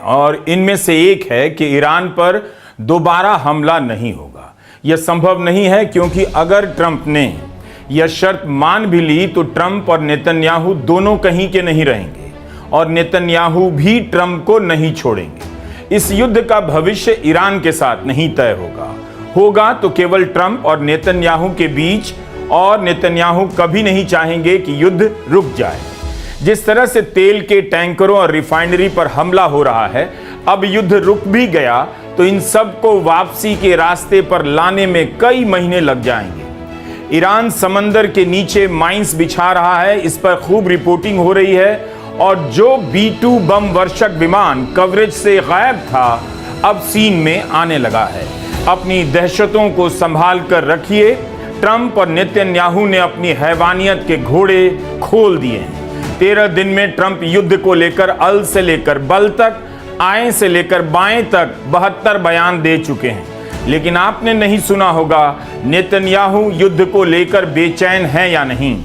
और इनमें से एक है कि ईरान पर दोबारा हमला नहीं होगा। यह संभव नहीं है क्योंकि अगर ट्रंप ने यह शर्त मान भी ली तो ट्रंप और नेतन्याहू दोनों कहीं के नहीं रहेंगे और नेतन्याहू भी ट्रंप को नहीं छोड़ेंगे। इस युद्ध का भविष्य ईरान के साथ नहीं तय होगा तो केवल ट्रंप और नेतन्याहू के बीच, और नेतन्याहू कभी नहीं चाहेंगे कि युद्ध रुक जाए। जिस तरह से तेल के टैंकरों और रिफाइनरी पर हमला हो रहा है, अब युद्ध रुक भी गया तो इन सब को वापसी के रास्ते पर लाने में कई महीने लग जाएंगे। ईरान समंदर के नीचे माइंस बिछा रहा है, इस पर खूब रिपोर्टिंग हो रही है, और जो B-2 बम वर्षक विमान कवरेज से गायब था अब सीन में आने लगा है। अपनी दहशतों को संभाल कर रखिए। ट्रंप और नेतन्याहू ने अपनी हैवानियत के घोड़े खोल दिए हैं। 13 दिन में ट्रंप युद्ध को लेकर अल से लेकर बल तक, आए से लेकर बाएं तक 72 बयान दे चुके हैं। लेकिन आपने नहीं सुना होगा नेतन्याहू युद्ध को लेकर बेचैन हैं या नहीं,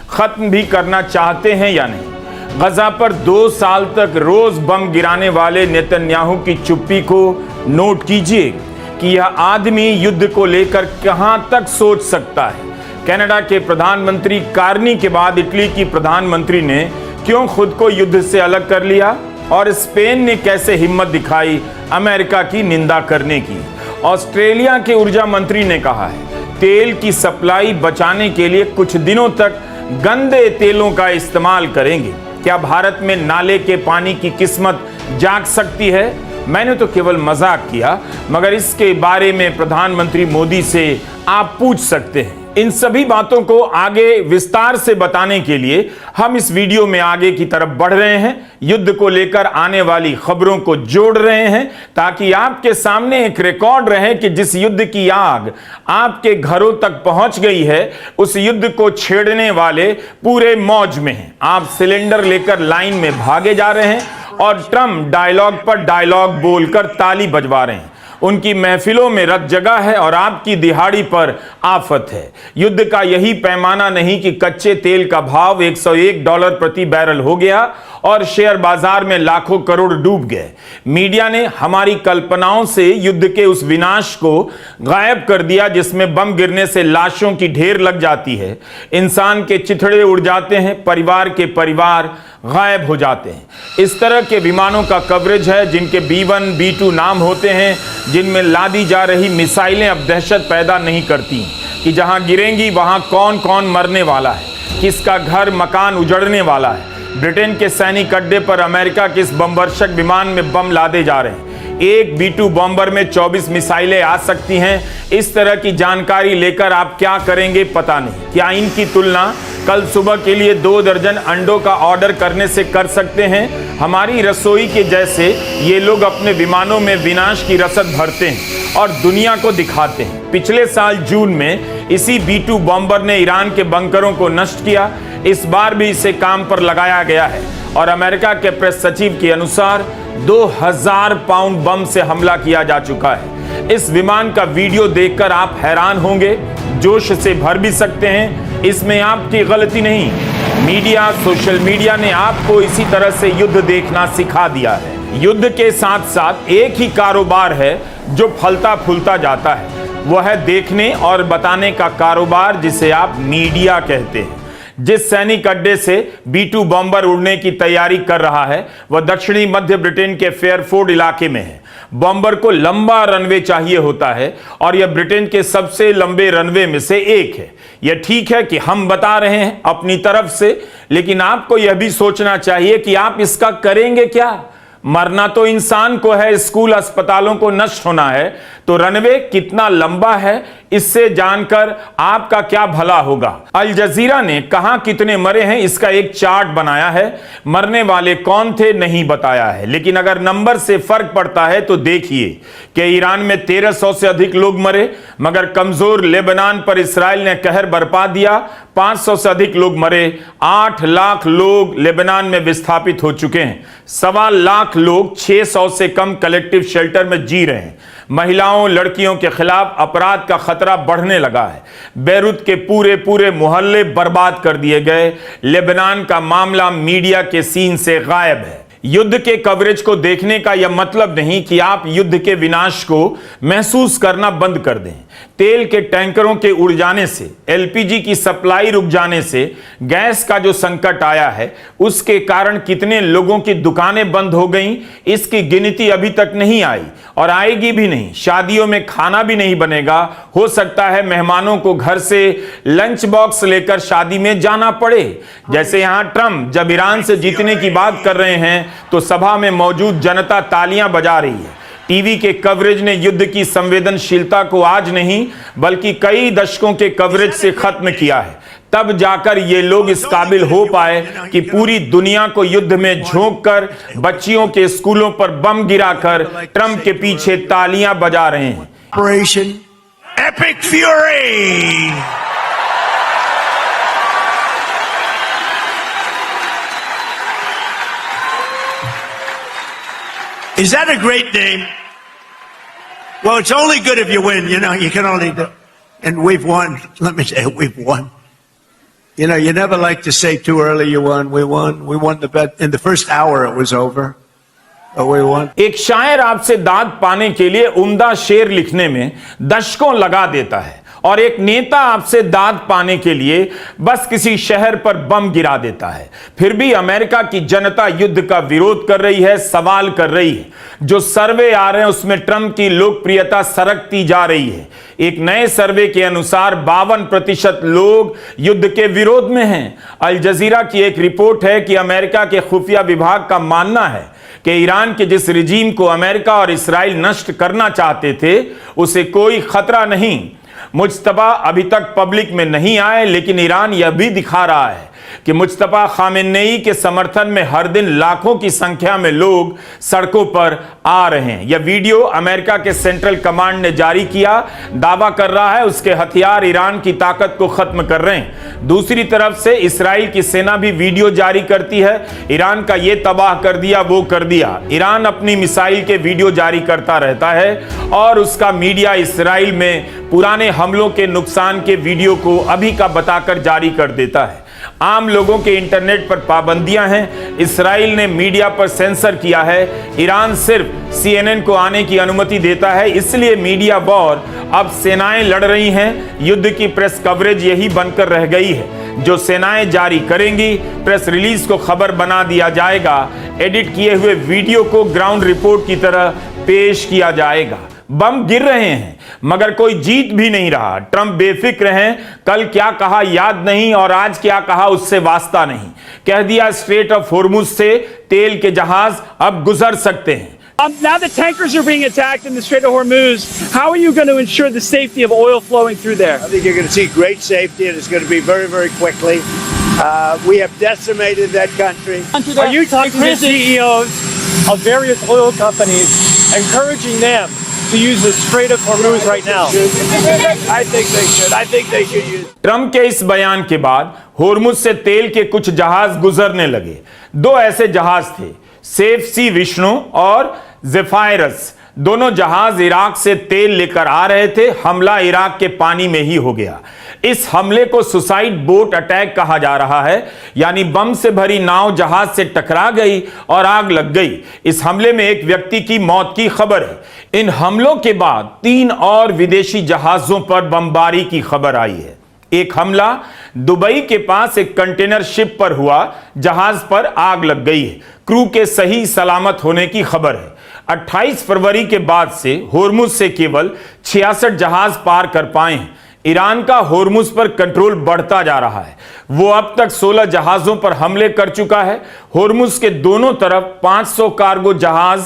खत्म भी करना चाहते हैं या नहीं। गजा पर 2 साल तक रोज बम गिराने वाले नेतन्याहू की चुप्पी को नोट कीजिए कि यह आदमी युद्ध को लेकर कहां तक सोच सकता है। कनाडा के प्रधानमंत्री कार्नी के बाद इटली की प्रधानमंत्री ने क्यों खुद को युद्ध से अलग कर लिया, और स्पेन ने कैसे हिम्मत दिखाई अमेरिका की निंदा करने की। ऑस्ट्रेलिया के ऊर्जा मंत्री ने कहा है तेल की सप्लाई बचाने के लिए कुछ दिनों तक गंदे तेलों का इस्तेमाल करेंगे। क्या भारत में नाले के पानी की किस्मत जाग सकती है? मैंने तो केवल मजाक किया, मगर इसके बारे में प्रधानमंत्री मोदी से आप पूछ सकते हैं। इन सभी बातों को आगे विस्तार से बताने के लिए हम इस वीडियो में आगे की तरफ बढ़ रहे हैं, युद्ध को लेकर आने वाली खबरों को जोड़ रहे हैं, ताकि आपके सामने एक रिकॉर्ड रहे कि जिस युद्ध की आग आपके घरों तक पहुंच गई है, उस युद्ध को छेड़ने वाले पूरे मौज में हैं। आप सिलेंडर लेकर लाइन में भागे जा रहे हैं और ट्रंप डायलॉग पर डायलॉग बोलकर ताली बजवा रहे हैं। उनकी महफिलों में रत जगह है और आपकी दिहाड़ी पर आफत है। युद्ध का यही पैमाना नहीं कि कच्चे तेल का भाव $101 प्रति बैरल हो गया और शेयर बाजार में लाखों करोड़ डूब गए। मीडिया ने हमारी कल्पनाओं से युद्ध के उस विनाश को गायब कर दिया जिसमें बम गिरने से लाशों की ढेर लग जाती है, इंसान के चिथड़े उड़ जाते हैं, परिवार के परिवार गायब हो जाते हैं। इस तरह के विमानों का कवरेज है जिनके B-1, B-2 नाम होते हैं, जिनमें लादी जा रही मिसाइलें अब दहशत पैदा नहीं करती कि जहां गिरेंगी वहां कौन कौन मरने वाला है, किसका घर मकान उजड़ने वाला है। ब्रिटेन के सैनिक अड्डे पर अमेरिका के इस बमवर्षक विमान में बम लादे जा रहे हैं। एक B-2 बॉम्बर में 24 मिसाइलें आ सकती हैं। इस तरह की जानकारी लेकर आप क्या करेंगे पता नहीं। क्या इनकी तुलना कल सुबह के लिए 2 दर्जन अंडों का ऑर्डर करने से कर सकते हैं? हमारी रसोई के जैसे ये लोग अपने विमानों में विनाश की रसद भरते हैं और दुनिया को दिखाते हैं। पिछले साल जून में इसी B-2 बॉम्बर ने ईरान के बंकरों को नष्ट किया। इस बार भी इसे काम पर लगाया गया है और अमेरिका के प्रेस सचिव के अनुसार 2000 पाउंड बम से हमला किया जा चुका है। इस विमान का वीडियो देखकर आप हैरान होंगे, जोश से भर भी सकते हैं। इसमें आपकी गलती नहीं, मीडिया, सोशल मीडिया ने आपको इसी तरह से युद्ध देखना सिखा दिया है। युद्ध के साथ साथ एक ही कारोबार है जो फलता फूलता जाता है, वह है देखने और बताने का कारोबार, जिसे आप मीडिया कहते हैं। जिस सैनिक अड्डे से B-2 बॉम्बर उड़ने की तैयारी कर रहा है वह दक्षिणी मध्य ब्रिटेन के फेयरफोर्ड इलाके में है। बॉम्बर को लंबा रनवे चाहिए होता है और यह ब्रिटेन के सबसे लंबे रनवे में से एक है। यह ठीक है कि हम बता रहे हैं अपनी तरफ से, लेकिन आपको यह भी सोचना चाहिए कि आप इसका करेंगे क्या। मरना तो इंसान को है, स्कूल अस्पतालों को नष्ट होना है, तो रनवे कितना लंबा है इससे जानकर आपका क्या भला होगा। अल जजीरा ने कहां कितने मरे हैं इसका एक चार्ट बनाया है। मरने वाले कौन थे नहीं बताया है, लेकिन अगर नंबर से फर्क पड़ता है तो देखिए कि ईरान में 1300 से अधिक लोग मरे, मगर कमजोर लेबनान पर इसराइल ने कहर बरपा दिया। 500 से अधिक लोग मरे। 8 लाख लोग लेबनान में विस्थापित हो चुके हैं। 1.25 लाख लोग 600 से कम कलेक्टिव शेल्टर में जी रहे हैं। महिलाओं, लड़कियों के खिलाफ अपराध का खतरा बढ़ने लगा है। बेरूत के पूरे मोहल्ले बर्बाद कर दिए गए। लेबनान का मामला मीडिया के सीन से गायब है। युद्ध के कवरेज को देखने का यह मतलब नहीं कि आप युद्ध के विनाश को महसूस करना बंद कर दें। तेल के टैंकरों के उड़ जाने से, एलपीजी की सप्लाई रुक जाने से, गैस का जो संकट आया है उसके कारण कितने लोगों की दुकानें बंद हो गईं, इसकी गिनती अभी तक नहीं आई और आएगी भी नहीं। शादियों में खाना भी नहीं बनेगा। हो सकता है मेहमानों को घर से लंच बॉक्स लेकर शादी में जाना पड़े। जैसे यहां ट्रंप जब ईरान से जीतने की बात कर रहे हैं तो सभा में मौजूद जनता तालियां बजा रही है। टीवी के कवरेज ने युद्ध की संवेदनशीलता को आज नहीं बल्कि कई दशकों के कवरेज से खत्म किया है। तब जाकर ये लोग इस काबिल हो पाए कि पूरी दुनिया को युद्ध में झोंककर बच्चियों के स्कूलों पर बम गिराकर ट्रंप के पीछे तालियां बजा रहे हैं। Operation Epic Fury. Is that a great name? Well, it's only good if you win. You know, you can only do. And we've won. Let me say, we've won. You know, you never like to say too early you won. We won. We won the bet. In the first hour, it was over. But we won. एक शायर आपसे दाद पाने के लिए उम्दा शेर लिखने में दशकों लगा देता है और एक नेता आपसे दाद पाने के लिए बस किसी शहर पर बम गिरा देता है। फिर भी अमेरिका की जनता युद्ध का विरोध कर रही है, सवाल कर रही है। जो सर्वे आ रहे हैं उसमें ट्रंप की लोकप्रियता सरकती जा रही है। एक नए सर्वे के अनुसार 52% लोग युद्ध के विरोध में हैं। अल जजीरा की एक रिपोर्ट है कि अमेरिका के खुफिया विभाग का मानना है कि ईरान के जिस रिजीम को अमेरिका और इसराइल नष्ट करना चाहते थे उसे कोई खतरा नहीं। मुज्तबा अभी तक पब्लिक में नहीं आए, लेकिन ईरान यह भी दिखा रहा है कि मुज्तबा खामेनेई के समर्थन में हर दिन लाखों की संख्या में लोग सड़कों पर आ रहे हैं। यह वीडियो अमेरिका के सेंट्रल कमांड ने जारी किया, दावा कर रहा है उसके हथियार ईरान की ताकत को खत्म कर रहे हैं। दूसरी तरफ से इसराइल की सेना भी वीडियो जारी करती है, ईरान का ये तबाह कर दिया, वो कर दिया। ईरान अपनी मिसाइल के वीडियो जारी करता रहता है और उसका मीडिया इसराइल में पुराने हमलों के नुकसान के वीडियो को अभी का बताकर जारी कर देता है। आम लोगों के इंटरनेट पर पाबंदियां हैं। इसराइल ने मीडिया पर सेंसर किया है। ईरान सिर्फ CNN को आने की अनुमति देता है, इसलिए मीडिया वॉर अब सेनाएं लड़ रही हैं। युद्ध की प्रेस कवरेज यही बनकर रह गई है। जो सेनाएं जारी करेंगी, प्रेस रिलीज को खबर बना दिया जाएगा, एडिट किए हुए वीडियो को ग्राउंड रिपोर्ट की तरह पेश किया जाएगा। बम गिर रहे हैं मगर कोई जीत भी नहीं रहा। ट्रंप बेफिक्र हैं, कल क्या कहा याद नहीं और आज क्या कहा उससे वास्ता नहीं। कह दिया स्ट्रेट ऑफ होर्मुज से तेल के जहाज अब गुजर सकते हैं। Now that tankers are being attacked in the Strait of Hormuz, how are you going to ensure the safety of oil flowing through there? I think you're going to see great safety, and it's going to be very, very quickly. We have decimated that country. Are you talking to CEOs of various oil companies, encouraging them to use the Strait of Hormuz right now? I think they should. I think they should use. Trump के इस बयान के बाद होर्मुज से तेल के कुछ जहाज गुजरने लगे। दो ऐसे जहाज थे, सेफ सी विष्णु और ज़ेफायरस। दोनों जहाज इराक से तेल लेकर आ रहे थे। हमला इराक के पानी में ही हो गया। इस हमले को सुसाइड बोट अटैक कहा जा रहा है, यानी बम से भरी नाव जहाज से टकरा गई और आग लग गई। इस हमले में एक व्यक्ति की मौत की खबर है। इन हमलों के बाद 3 और विदेशी जहाजों पर बमबारी की खबर आई है। एक हमला दुबई के पास एक कंटेनर शिप पर हुआ, जहाज पर आग लग गई है। क्रू के सही सलामत होने की खबर है। 28 फरवरी के बाद से होर्मुज से केवल 66 जहाज पार कर पाए हैं। ईरान का होर्मुज पर कंट्रोल बढ़ता जा रहा है। वो अब तक 16 जहाजों पर हमले कर चुका है। होर्मुज के दोनों तरफ 500 कार्गो जहाज,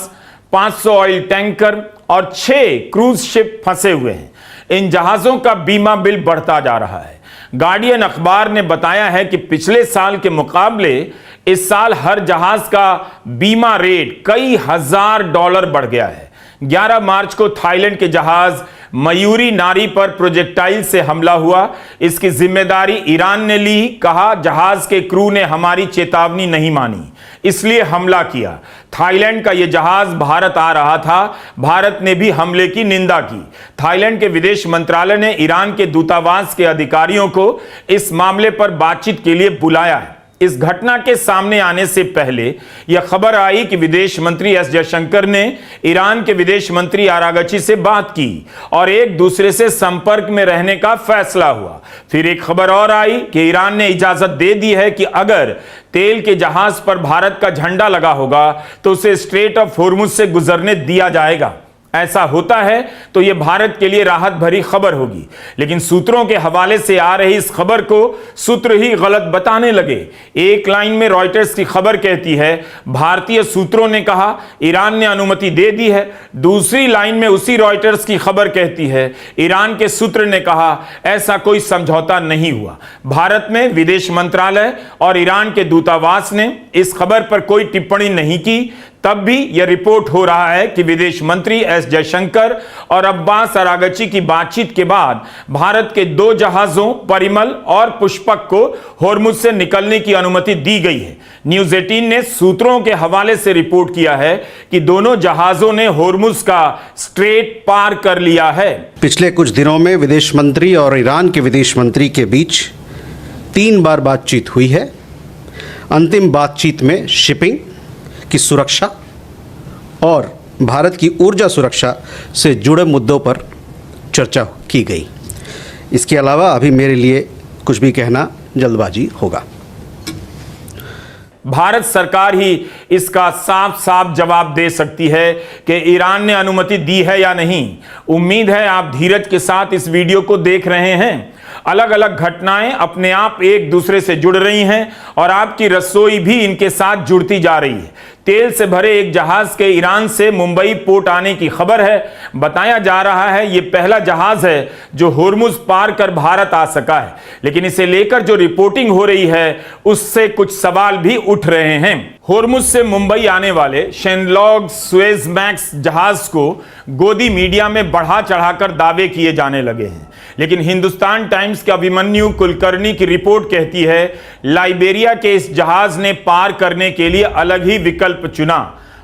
500 ऑयल टैंकर और 6 क्रूज शिप फंसे हुए हैं। इन जहाजों का बीमा बिल बढ़ता जा रहा है। गार्डियन अखबार ने बताया है कि पिछले साल के मुकाबले इस साल हर जहाज का बीमा रेट कई हजार डॉलर बढ़ गया है। 11 मार्च को थाईलैंड के जहाज मयूरी नारी पर प्रोजेक्टाइल से हमला हुआ। इसकी जिम्मेदारी ईरान ने ली। कहा जहाज के क्रू ने हमारी चेतावनी नहीं मानी, इसलिए हमला किया। थाईलैंड का यह जहाज भारत आ रहा था। भारत ने भी हमले की निंदा की। थाईलैंड के विदेश मंत्रालय ने ईरान के दूतावास के अधिकारियों को इस मामले पर बातचीत के लिए बुलाया है। इस घटना के सामने आने से पहले यह खबर आई कि विदेश मंत्री एस जयशंकर ने ईरान के विदेश मंत्री आरागची से बात की और एक दूसरे से संपर्क में रहने का फैसला हुआ। फिर एक खबर और आई कि ईरान ने इजाजत दे दी है कि अगर तेल के जहाज पर भारत का झंडा लगा होगा तो उसे स्ट्रेट ऑफ होर्मुज से गुजरने दिया जाएगा। ऐसा होता है तो यह भारत के लिए राहत भरी खबर होगी, लेकिन सूत्रों के हवाले से आ रही इस खबर को सूत्र ही गलत बताने लगे। एक लाइन में रॉयटर्स की खबर कहती है भारतीय सूत्रों ने कहा ईरान ने अनुमति दे दी है। दूसरी लाइन में उसी रॉयटर्स की खबर कहती है ईरान के सूत्र ने कहा ऐसा कोई समझौता नहीं हुआ। भारत में विदेश मंत्रालय और ईरान के दूतावास ने इस खबर पर कोई टिप्पणी नहीं की। तब भी यह रिपोर्ट हो रहा है कि विदेश मंत्री एस जयशंकर और अब्बास अरागची की बातचीत के बाद भारत के 2 जहाजों परिमल और पुष्पक को होर्मुज से निकलने की अनुमति दी गई है। न्यूज 18 ने सूत्रों के हवाले से रिपोर्ट किया है कि दोनों जहाजों ने होर्मुज का स्ट्रेट पार कर लिया है। पिछले कुछ दिनों में विदेश मंत्री और ईरान के विदेश मंत्री के बीच 3 बार बातचीत हुई है। अंतिम बातचीत में शिपिंग की सुरक्षा और भारत की ऊर्जा सुरक्षा से जुड़े मुद्दों पर चर्चा की गई। इसके अलावा अभी मेरे लिए कुछ भी कहना जल्दबाजी होगा। भारत सरकार ही इसका साफ साफ जवाब दे सकती है कि ईरान ने अनुमति दी है या नहीं। उम्मीद है आप धीरज के साथ इस वीडियो को देख रहे हैं। अलग अलग घटनाएं अपने आप एक दूसरे से जुड़ रही हैं और आपकी रसोई भी इनके साथ जुड़ती जा रही है। तेल से भरे एक जहाज के ईरान से मुंबई पोर्ट आने की खबर है। बताया जा रहा है यह पहला जहाज है जो होर्मुज पार कर भारत आ सका है, लेकिन इसे लेकर जो रिपोर्टिंग हो रही है उससे कुछ सवाल भी उठ रहे हैं। होर्मुज से मुंबई आने वाले शेनलॉग सुएज मैक्स जहाज को गोदी मीडिया में बढ़ा चढ़ाकर दावे किए जाने लगे हैं, लेकिन हिंदुस्तान टाइम्स के अभिमन्यु कुलकर्णी की रिपोर्ट कहती है लाइबेरिया के इस जहाज ने पार करने के लिए अलग ही विकल्प चुना।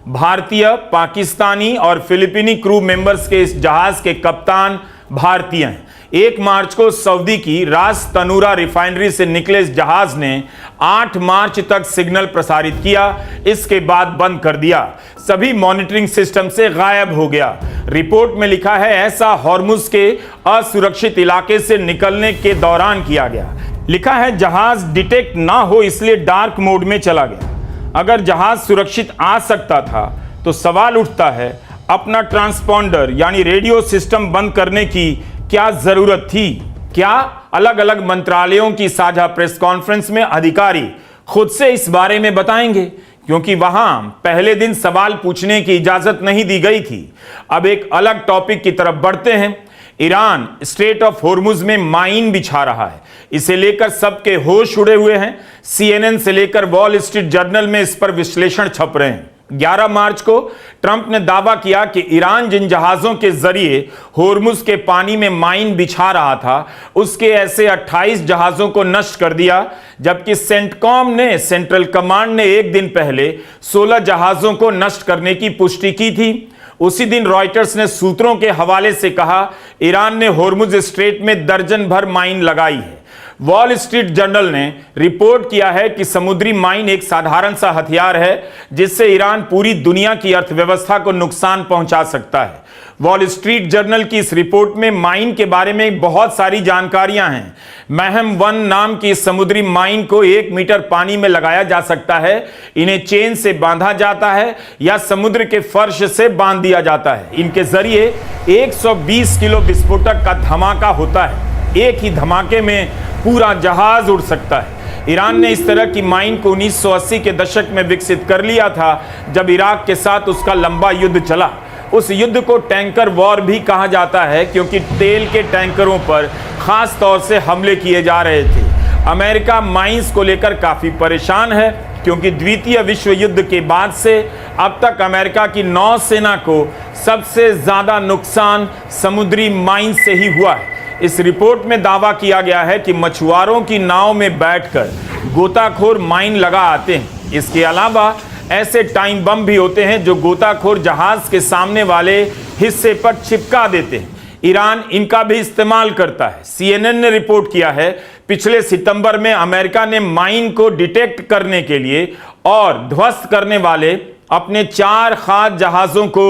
भारतीय, पाकिस्तानी और फिलिपीनी क्रू मेंबर्स के इस जहाज के कप्तान भारतीय हैं। 1 मार्च को सऊदी की रास तनूरा रिफाइनरी से निकले इस जहाज ने 8 मार्च तक सिग्नल प्रसारित किया, इसके बाद बंद कर दिया। सभी मॉनिटरिंग सिस्टम से गायब हो गया। रिपोर्ट में लिखा है ऐसा होर्मुज के असुरक्षित इलाके से निकलने के दौरान किया गया। लिखा है जहाज डिटेक्ट ना हो इसलिए डार्क मोड में चला गया। अगर जहाज सुरक्षित आ सकता था तो सवाल उठता है अपना ट्रांसपॉन्डर यानी रेडियो सिस्टम बंद करने की क्या जरूरत थी? क्या अलग अलग मंत्रालयों की साझा प्रेस कॉन्फ्रेंस में अधिकारी खुद से इस बारे में बताएंगे? क्योंकि वहां पहले दिन सवाल पूछने की इजाजत नहीं दी गई थी। अब एक अलग टॉपिक की तरफ बढ़ते हैं। ईरान स्ट्रेट ऑफ होर्मुज में माइन बिछा रहा है। इसे लेकर सबके होश उड़े हुए हैं। CNN से लेकर वॉल स्ट्रीट जर्नल में इस पर विश्लेषण छप रहे हैं। 11 मार्च को ट्रंप ने दावा किया कि ईरान जिन जहाजों के जरिए होर्मुज के पानी में माइन बिछा रहा था उसके ऐसे 28 जहाजों को नष्ट कर दिया, जबकि सेंटकॉम ने सेंट्रल कमांड ने एक दिन पहले 16 जहाजों को नष्ट करने की पुष्टि की थी। उसी दिन रॉयटर्स ने सूत्रों के हवाले से कहा ईरान ने होर्मुज स्ट्रेट में दर्जन भर माइन लगाई है। वॉल स्ट्रीट जर्नल ने रिपोर्ट किया है कि समुद्री माइन एक साधारण सा हथियार है जिससे ईरान पूरी दुनिया की अर्थव्यवस्था को नुकसान पहुंचा सकता है। वॉल स्ट्रीट जर्नल की इस रिपोर्ट में माइन के बारे में बहुत सारी जानकारियां हैं। महम 1 नाम की समुद्री माइन को 1 मीटर पानी में लगाया जा सकता है। इन्हें चेन से बांधा जाता है या समुद्र के फर्श से बांध दिया जाता है। इनके जरिए 120 किलो विस्फोटक का धमाका होता है। एक ही धमाके में पूरा जहाज उड़ सकता है। ईरान ने इस तरह की माइन को 1980 के दशक में विकसित कर लिया था, जब इराक के साथ उसका लंबा युद्ध चला। उस युद्ध को टैंकर वॉर भी कहा जाता है क्योंकि तेल के टैंकरों पर खास तौर से हमले किए जा रहे थे। अमेरिका माइंस को लेकर काफी परेशान है क्योंकि द्वितीय विश्व युद्ध के बाद से अब तक अमेरिका की नौसेना को सबसे ज्यादा नुकसान समुद्री माइंस से ही हुआ है। इस रिपोर्ट में दावा किया गया है कि मछुआरों की नाव में बैठकर गोताखोर माइन लगा आते हैं। इसके अलावा ऐसे टाइम बम भी होते हैं जो गोताखोर जहाज के सामने वाले हिस्से पर चिपका देते हैं। ईरान इनका भी इस्तेमाल करता है। CNN ने रिपोर्ट किया है पिछले सितंबर में अमेरिका ने माइन को डिटेक्ट करने के लिए और ध्वस्त करने वाले अपने 4 खास जहाजों को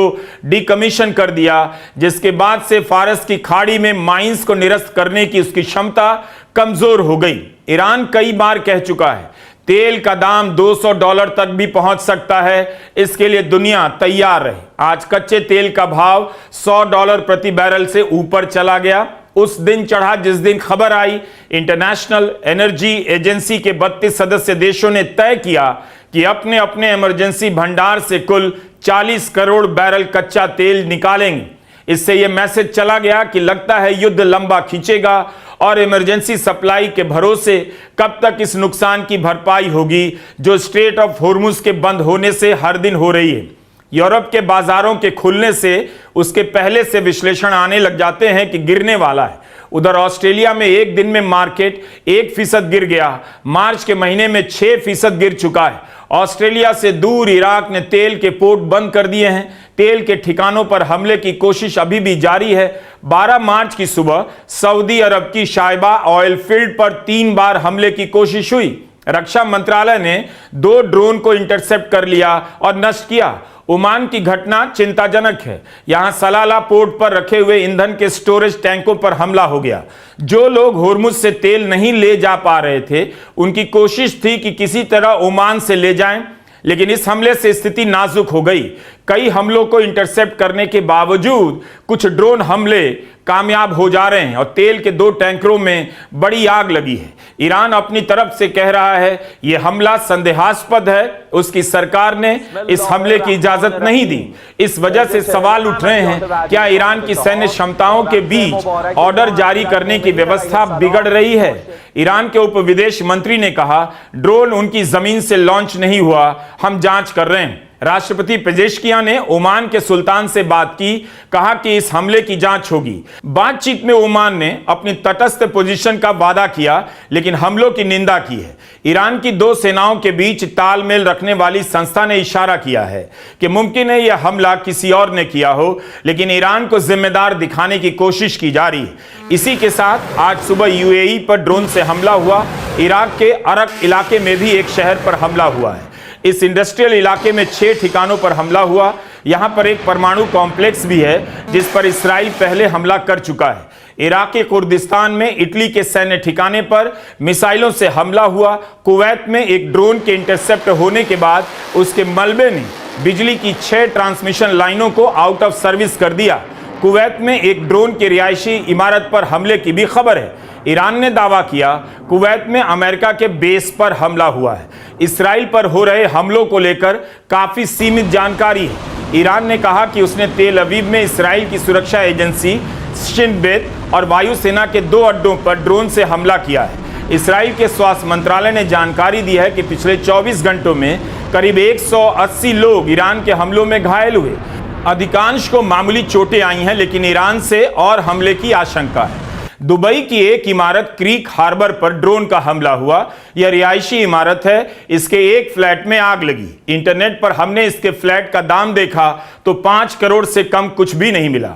डिकमीशन कर दिया, जिसके बाद से फारस की खाड़ी में माइंस को निरस्त करने की उसकी क्षमता कमजोर हो गई। ईरान कई बार कह चुका है तेल का दाम $200 तक भी पहुंच सकता है, इसके लिए दुनिया तैयार रहे। आज कच्चे तेल का भाव $100 प्रति बैरल से ऊपर चला गया। उस दिन चढ़ा जिस दिन खबर आई इंटरनेशनल एनर्जी एजेंसी के 32 सदस्य देशों ने तय किया कि अपने अपने इमरजेंसी भंडार से कुल 40 करोड़ बैरल कच्चा तेल निकालेंगे। इससे यह मैसेज चला गया कि लगता है युद्ध लंबा खींचेगा और इमरजेंसी सप्लाई के भरोसे कब तक इस नुकसान की भरपाई होगी जो स्ट्रेट ऑफ हॉर्मुज के बंद होने से हर दिन हो रही है। यूरोप के बाजारों के खुलने से उसके पहले से विश्लेषण आने लग जाते हैं कि गिरने वाला है। उधर ऑस्ट्रेलिया में एक दिन में मार्केट 1% गिर गया, मार्च के महीने में 6% गिर चुका है। ऑस्ट्रेलिया से दूर इराक ने तेल के पोर्ट बंद कर दिए हैं। तेल के ठिकानों पर हमले की कोशिश अभी भी जारी है। 12 मार्च की सुबह सऊदी अरब की शाइबा ऑयल फील्ड पर 3 बार हमले की कोशिश हुई। रक्षा मंत्रालय ने 2 ड्रोन को इंटरसेप्ट कर लिया और नष्ट किया। ओमान की घटना चिंताजनक है। यहां सलाला पोर्ट पर रखे हुए ईंधन के स्टोरेज टैंकों पर हमला हो गया। जो लोग होर्मुज से तेल नहीं ले जा पा रहे थे उनकी कोशिश थी कि किसी तरह ओमान से ले जाएं, लेकिन इस हमले से स्थिति नाजुक हो गई। कई हमलों को इंटरसेप्ट करने के बावजूद कुछ ड्रोन हमले कामयाब हो जा रहे हैं और तेल के 2 टैंकरों में बड़ी आग लगी है। ईरान अपनी तरफ से कह रहा है यह हमला संदेहास्पद है, उसकी सरकार ने इस हमले की इजाजत नहीं दी। इस वजह से सवाल उठ रहे हैं क्या ईरान की सैन्य क्षमताओं के बीच ऑर्डर जारी करने की व्यवस्था बिगड़ रही है। ईरान के उप विदेश मंत्री ने कहा ड्रोन उनकी जमीन से लॉन्च नहीं हुआ, हम जांच कर रहे हैं। राष्ट्रपति पेजेश्कियां ने ओमान के सुल्तान से बात की, कहा कि इस हमले की जांच होगी। बातचीत में ओमान ने अपनी तटस्थ पोजीशन का वादा किया, लेकिन हमलों की निंदा की है। ईरान की 2 सेनाओं के बीच तालमेल रखने वाली संस्था ने इशारा किया है कि मुमकिन है यह हमला किसी और ने किया हो, लेकिन ईरान को जिम्मेदार दिखाने की कोशिश की जा रही है। इसी के साथ आज सुबह यूएई पर ड्रोन से हमला हुआ। इराक के अरक इलाके में भी एक शहर पर हमला हुआ है। इस इंडस्ट्रियल इलाके में 6 ठिकानों पर हमला हुआ। यहां पर एक परमाणु कॉम्प्लेक्स भी है जिस पर इस्राइल पहले हमला कर चुका है। इराक के कुर्दिस्तान में इटली के सैन्य ठिकाने पर मिसाइलों से हमला हुआ। कुवैत में एक ड्रोन के इंटरसेप्ट होने के बाद उसके मलबे ने बिजली की 6 ट्रांसमिशन लाइनों को आउट ऑफ सर्विस कर दिया। कुवैत में एक ड्रोन की रिहायशी इमारत पर हमले की भी खबर है। ईरान ने दावा किया कुवैत में अमेरिका के बेस पर हमला हुआ है। इस्राइल पर हो रहे हमलों को लेकर काफी सीमित जानकारी है। ईरान ने कहा कि उसने तेल अवीव में इस्राइल की सुरक्षा एजेंसी शिन बेत और वायुसेना के 2 अड्डों पर ड्रोन से हमला किया है। इस्राइल के स्वास्थ्य मंत्रालय ने जानकारी दी है कि पिछले 24 घंटों में करीब 180 लोग ईरान के हमलों में घायल हुए। अधिकांश को मामूली चोटें आई हैं, लेकिन ईरान से और हमले की आशंका है। दुबई की एक इमारत क्रीक हार्बर पर ड्रोन का हमला हुआ। यह रिहायशी इमारत है। इसके एक फ्लैट में आग लगी। इंटरनेट पर हमने इसके फ्लैट का दाम देखा तो 5 करोड़ से कम कुछ भी नहीं मिला।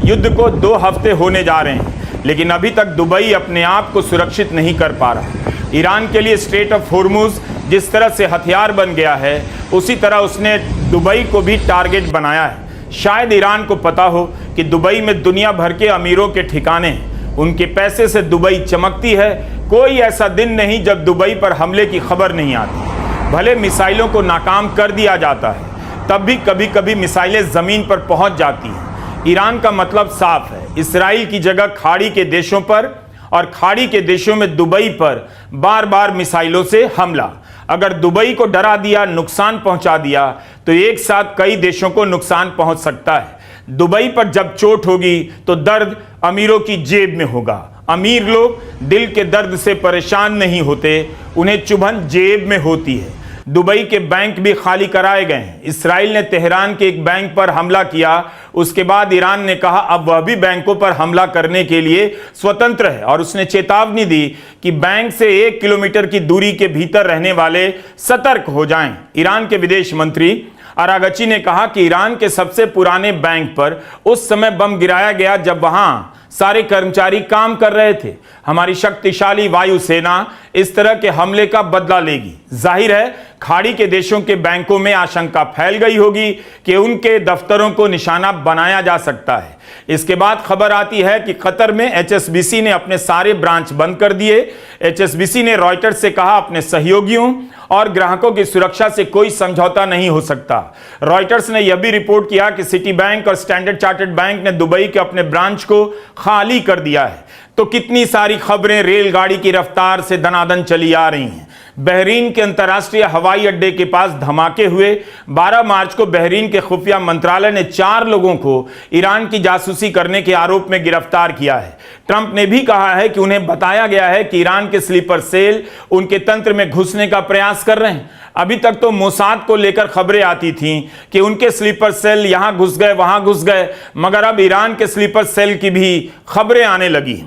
युद्ध को 2 हफ्ते होने जा रहे हैं, लेकिन अभी तक दुबई अपने आप को सुरक्षित नहीं कर पा रहा। ईरान के लिए स्ट्रेट ऑफ हॉर्मुज जिस तरह से हथियार बन गया है, उसी तरह उसने दुबई को भी टारगेट बनाया है। शायद ईरान को पता हो कि दुबई में दुनिया भर के अमीरों के ठिकाने हैं। उनके पैसे से दुबई चमकती है। कोई ऐसा दिन नहीं जब दुबई पर हमले की खबर नहीं आती। भले मिसाइलों को नाकाम कर दिया जाता है, तब भी कभी कभी मिसाइलें जमीन पर पहुंच जाती हैं। ईरान का मतलब साफ है, इस्राइल की जगह खाड़ी के देशों पर और खाड़ी के देशों में दुबई पर बार बार मिसाइलों से हमला। अगर दुबई को डरा दिया, नुकसान पहुंचा दिया, तो एक साथ कई देशों को नुकसान पहुंच सकता है। दुबई पर जब चोट होगी तो दर्द अमीरों की जेब में होगा। अमीर लोग दिल के दर्द से परेशान नहीं होते, उन्हें चुभन जेब में होती है। दुबई के बैंक भी खाली कराए गए हैं। इस्राइल ने तेहरान के एक बैंक पर हमला किया, उसके बाद ईरान ने कहा अब वह भी बैंकों पर हमला करने के लिए स्वतंत्र है और उसने चेतावनी दी कि बैंक से 1 किलोमीटर की दूरी के भीतर रहने वाले सतर्क हो जाएं। ईरान के विदेश मंत्री अरागची ने कहा कि ईरान के सबसे पुराने बैंक पर उस समय बम गिराया गया जब वहां सारे कर्मचारी काम कर रहे थे। हमारी शक्तिशाली वायुसेना इस तरह के हमले का बदला लेगी। जाहिर है खाड़ी के देशों के बैंकों में आशंका फैल गई होगी कि उनके दफ्तरों को निशाना बनाया जा सकता है। इसके बाद खबर आती है कि कतर में HSBC ने अपने सारे ब्रांच बंद कर दिए। HSBC ने रॉयटर्स से कहा अपने सहयोगियों और ग्राहकों की सुरक्षा से कोई समझौता नहीं हो सकता। रॉयटर्स ने यह भी रिपोर्ट किया कि सिटी बैंक और स्टैंडर्ड चार्टर्ड बैंक ने दुबई के अपने ब्रांच को खाली कर दिया है। तो कितनी सारी खबरें रेलगाड़ी की रफ्तार से दनादन चली आ रही हैं। बहरीन के अंतर्राष्ट्रीय हवाई अड्डे के पास धमाके हुए। 12 मार्च को बहरीन के खुफिया मंत्रालय ने 4 लोगों को ईरान की जासूसी करने के आरोप में गिरफ्तार किया है। ट्रंप ने भी कहा है कि उन्हें बताया गया है कि ईरान के स्लीपर सेल उनके तंत्र में घुसने का प्रयास कर रहे हैं। अभी तक तो मोसाद को लेकर खबरें आती थीं कि उनके स्लीपर सेल यहां घुस गए, वहां घुस गए, मगर अब ईरान के स्लीपर सेल की भी खबरें आने लगी।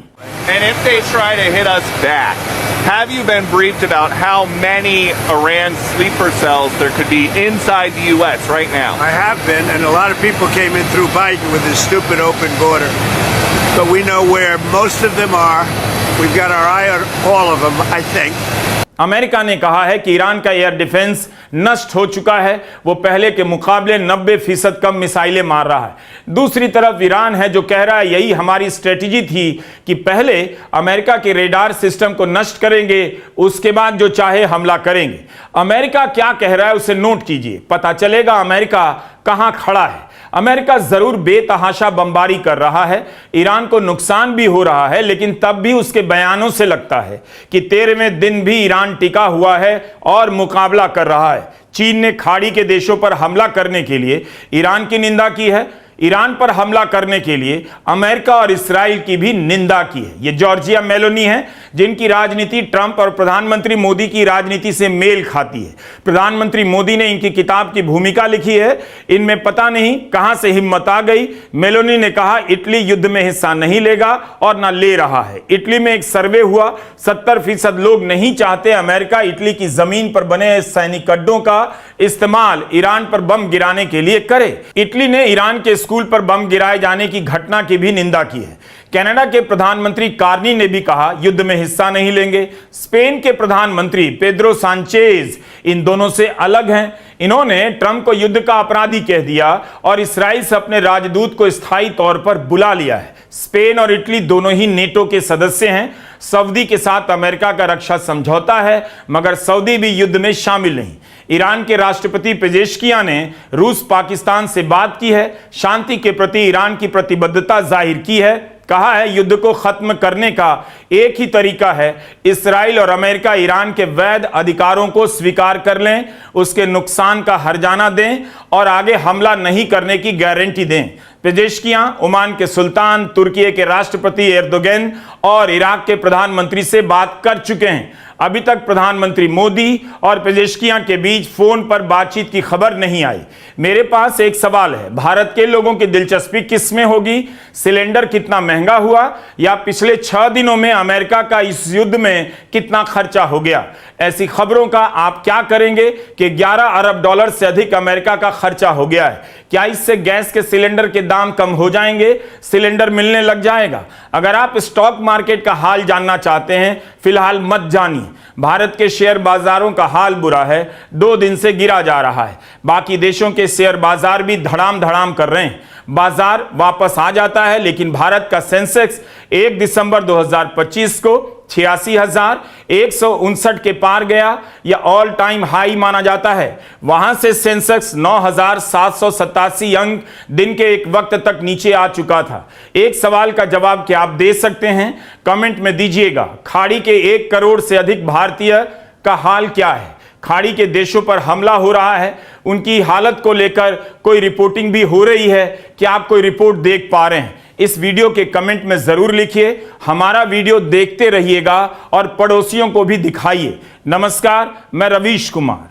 And if they try to hit us back, have you been briefed about how many Iran sleeper cells there could be inside the U.S. right now? I have been, and a lot of people came in through Biden with his stupid open border. But we know where most of them are. We've got our eye on all of them, I think. America ने कहा है कि Iran का air defence नष्ट हो चुका है। वो पहले के मुकाबले 90% कम मिसाइलें मार रहा है। दूसरी तरफ ईरान है जो कह रहा है यही हमारी स्ट्रेटेजी थी कि पहले अमेरिका के रेडार सिस्टम को नष्ट करेंगे, उसके बाद जो चाहे हमला करेंगे। अमेरिका क्या कह रहा है उसे नोट कीजिए, पता चलेगा अमेरिका कहां खड़ा है। अमेरिका जरूर बेतहाशा बमबारी कर रहा है, ईरान को नुकसान भी हो रहा है, लेकिन तब भी उसके बयानों से लगता है कि 13वें दिन भी ईरान टिका हुआ है और मुकाबला कर रहा है। चीन ने खाड़ी के देशों पर हमला करने के लिए ईरान की निंदा की है। ईरान पर हमला करने के लिए अमेरिका और इस्राइल की भी निंदा की है। ये जॉर्जिया मेलोनी है जिनकी राजनीति ट्रंप और प्रधानमंत्री मोदी की राजनीति से मेल खाती है। प्रधानमंत्री मोदी ने इनकी किताब की भूमिका लिखी है। इनमें पता नहीं कहां से हिम्मत आ गई। मेलोनी ने कहा इटली युद्ध में हिस्सा नहीं लेगा और ना ले रहा है। इटली में एक सर्वे हुआ, 70% लोग नहीं चाहते अमेरिका इटली की जमीन पर बने सैनिक अड्डों का इस्तेमाल ईरान पर बम गिराने के लिए करे। इटली ने ईरान के स्कूल पर बम गिराए जाने की घटना की भी निंदा की है। कनाडा के प्रधानमंत्री कार्नी ने भी कहा युद्ध में हिस्सा नहीं लेंगे। स्पेन के प्रधानमंत्री पेड्रो सांचेज इन दोनों से अलग हैं। इन्होंने ट्रंप को युद्ध का अपराधी कह दिया और इस्राइल से अपने राजदूत को स्थायी तौर पर बुला लिया है। स्पेन और इटली दोनों ही नेटो के सदस्य हैं। सऊदी के साथ अमेरिका का रक्षा समझौता है, मगर सऊदी भी युद्ध में शामिल नहीं। ईरान के राष्ट्रपति पेजेश्कियां ने रूस पाकिस्तान से बात की है, शांति के प्रति ईरान की प्रतिबद्धता जाहिर की है। कहा है युद्ध को खत्म करने का एक ही तरीका है, इस्राइल और अमेरिका ईरान के वैध अधिकारों को स्वीकार कर लें, उसके नुकसान का हर्जाना दें और आगे हमला नहीं करने की गारंटी दें। पेजेश्कियां ओमान के सुल्तान, तुर्की के राष्ट्रपति एर्दोगन और इराक के प्रधानमंत्री से बात कर चुके हैं। अभी तक प्रधानमंत्री मोदी और पेजेश्कियां के बीच फोन पर बातचीत की खबर नहीं आई। मेरे पास एक सवाल है, भारत के लोगों की दिलचस्पी किस में होगी? सिलेंडर कितना महंगा हुआ या पिछले 6 दिनों में अमेरिका का इस युद्ध में कितना खर्चा हो गया? ऐसी खबरों का आप क्या करेंगे कि 11 अरब डॉलर से अधिक अमेरिका का खर्चा हो गया है? क्या इससे गैस के सिलेंडर के दाम कम हो जाएंगे? सिलेंडर मिलने लग जाएगा? अगर आप स्टॉक मार्केट का हाल जानना चाहते हैं, फिलहाल मत जानिए। भारत के शेयर बाजारों का हाल बुरा है, 2 दिन से गिरा जा रहा है। बाकी देशों के शेयर बाजार भी धड़ाम धड़ाम कर रहे हैं। बाजार वापस आ जाता है, लेकिन भारत का सेंसेक्स 1 दिसंबर 2025 को 86,159 के पार गया। यह ऑल टाइम हाई माना जाता है। वहां से सेंसेक्स 9,787 अंक दिन के एक वक्त तक नीचे आ चुका था। एक सवाल का जवाब क्या आप दे सकते हैं? कमेंट में दीजिएगा। खाड़ी के 1 करोड़ से अधिक भारतीय का हाल क्या है? खाड़ी के देशों पर हमला हो रहा है, उनकी हालत को लेकर कोई रिपोर्टिंग भी हो रही है। क्या आप कोई रिपोर्ट देख पा रहे हैं? इस वीडियो के कमेंट में जरूर लिखिए। हमारा वीडियो देखते रहिएगा और पड़ोसियों को भी दिखाइए। नमस्कार, मैं रवीश कुमार।